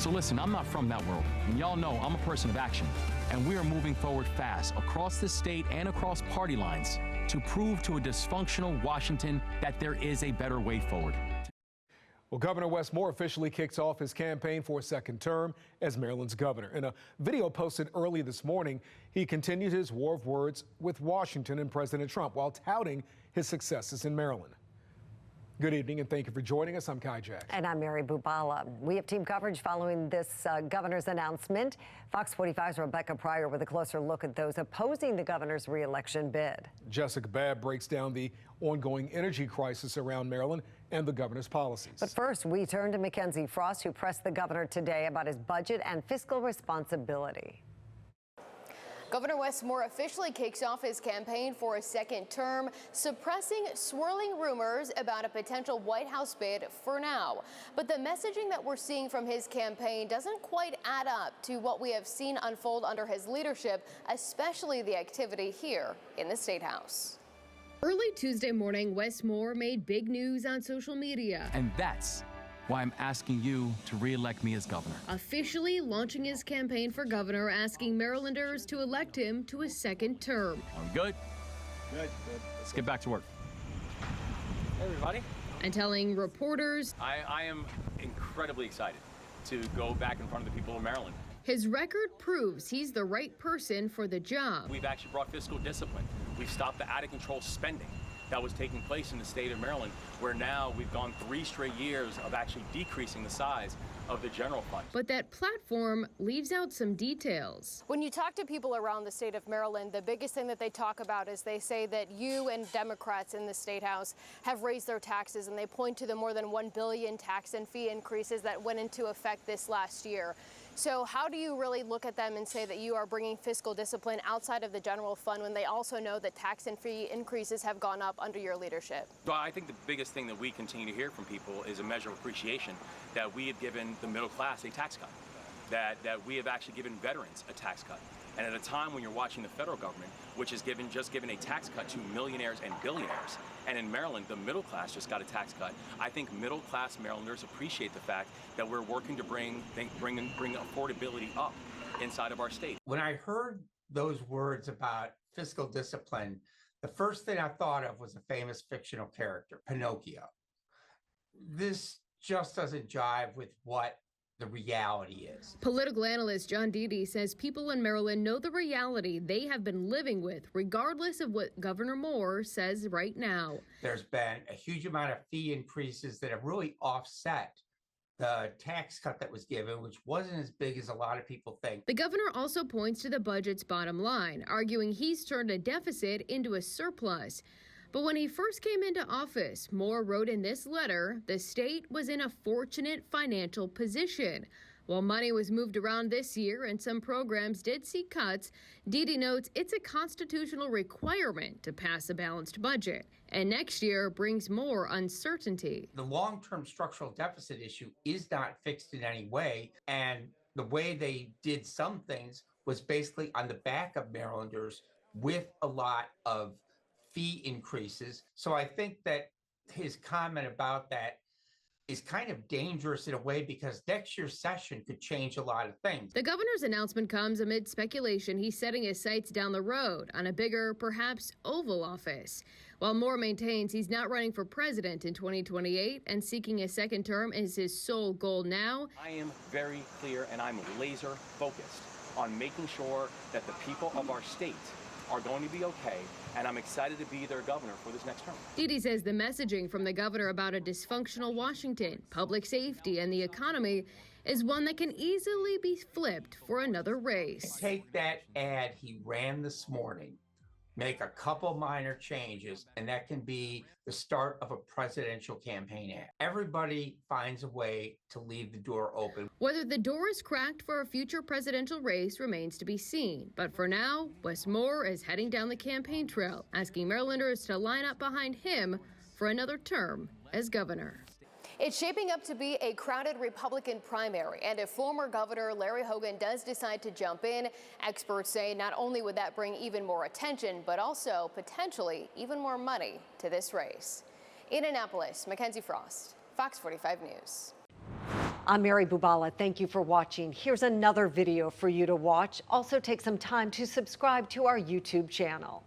So listen, I'm not from that world, and y'all know I'm a person of action. And we are moving forward fast across the state and across party lines to prove to a dysfunctional Washington that there is a better way forward. Well, Governor Wes Moore officially kicks off his campaign for a second term as Maryland's governor. In a video posted early this morning, he continued his war of words with Washington and President Trump while touting his successes in Maryland. Good evening, and thank you for joining us. I'm Kai Jackson. And I'm Mary Bubala. We have team coverage following this governor's announcement. Fox 45's Rebecca Pryor with a closer look at those opposing the governor's re-election bid. Jessica Babb breaks down the ongoing energy crisis around Maryland and the governor's policies. But first, we turn to Mackenzie Frost, who pressed the governor today about his budget and fiscal responsibility. Governor Wes Moore officially kicks off his campaign for a second term, suppressing swirling rumors about a potential White House bid for now. But the messaging that we're seeing from his campaign doesn't quite add up to what we have seen unfold under his leadership, especially the activity here in the State House. Early Tuesday morning, Wes Moore made big news on social media. And that's why I'm asking you to re-elect me as governor. Officially launching his campaign for governor, asking Marylanders to elect him to a second term. I'm good. Good. Let's get back to work. Hey, everybody. And telling reporters I am incredibly excited to go back in front of the people of Maryland. his record proves he's the right person for the job. We've actually brought fiscal discipline. We've stopped the out-of-control spending that was taking place in the state of Maryland, where now we've gone 3 straight years of actually decreasing the size of the general fund. But that platform leaves out some details. When you talk to people around the state of Maryland, the biggest thing that they talk about is they say that you and Democrats in the State House have raised their taxes, and they point to the more than $1 billion tax and fee increases that went into effect this last year. So how do you really look at them and say that you are bringing fiscal discipline outside of the general fund when they also know that tax and fee increases have gone up under your leadership? Well, I think the biggest thing that we continue to hear from people is a measure of appreciation that we have given the middle class a tax cut, that we have actually given veterans a tax cut. And at a time when you're watching the federal government, which has just given a tax cut to millionaires and billionaires, and in Maryland, the middle class just got a tax cut, I think middle class Marylanders appreciate the fact that we're working to bring affordability up inside of our state. When I heard those words about fiscal discipline, the first thing I thought of was a famous fictional character, Pinocchio. This just doesn't jive with what the reality is. Political analyst John Dede says people in Maryland know the reality they have been living with, regardless of what Governor Moore says right now. There's been a huge amount of fee increases that have really offset the tax cut that was given, which wasn't as big as a lot of people think. The governor also points to the budget's bottom line, arguing he's turned a deficit into a surplus. But when he first came into office, Moore wrote in this letter, the state was in a fortunate financial position. While money was moved around this year and some programs did see cuts, Dede notes it's a constitutional requirement to pass a balanced budget. And next year brings more uncertainty. The long-term structural deficit issue is not fixed in any way. And the way they did some things was basically on the back of Marylanders with a lot of fee increases. So I think that his comment about that is kind of dangerous in a way because next year's session could change a lot of things. The governor's announcement comes amid speculation he's setting his sights down the road on a bigger, perhaps Oval Office. While Moore maintains he's not running for president in 2028 and seeking a second term is his sole goal now. I am very clear and I'm laser focused on making sure that the people of our state are going to be okay, and I'm excited to be their governor for this next term. Dede says the messaging from the governor about a dysfunctional Washington, public safety, and the economy is one that can easily be flipped for another race. Take that ad he ran this morning, make a couple minor changes, and that can be the start of a presidential campaign ad. Everybody finds a way to leave the door open. Whether the door is cracked for a future presidential race remains to be seen. But for now, Wes Moore is heading down the campaign trail, asking Marylanders to line up behind him for another term as governor. It's shaping up to be a crowded Republican primary, and if former Governor Larry Hogan does decide to jump in, experts say not only would that bring even more attention, but also potentially even more money to this race. In Annapolis, Mackenzie Frost, Fox 45 News. I'm Mary Bubala. Thank you for watching. Here's another video for you to watch. Also take some time to subscribe to our YouTube channel.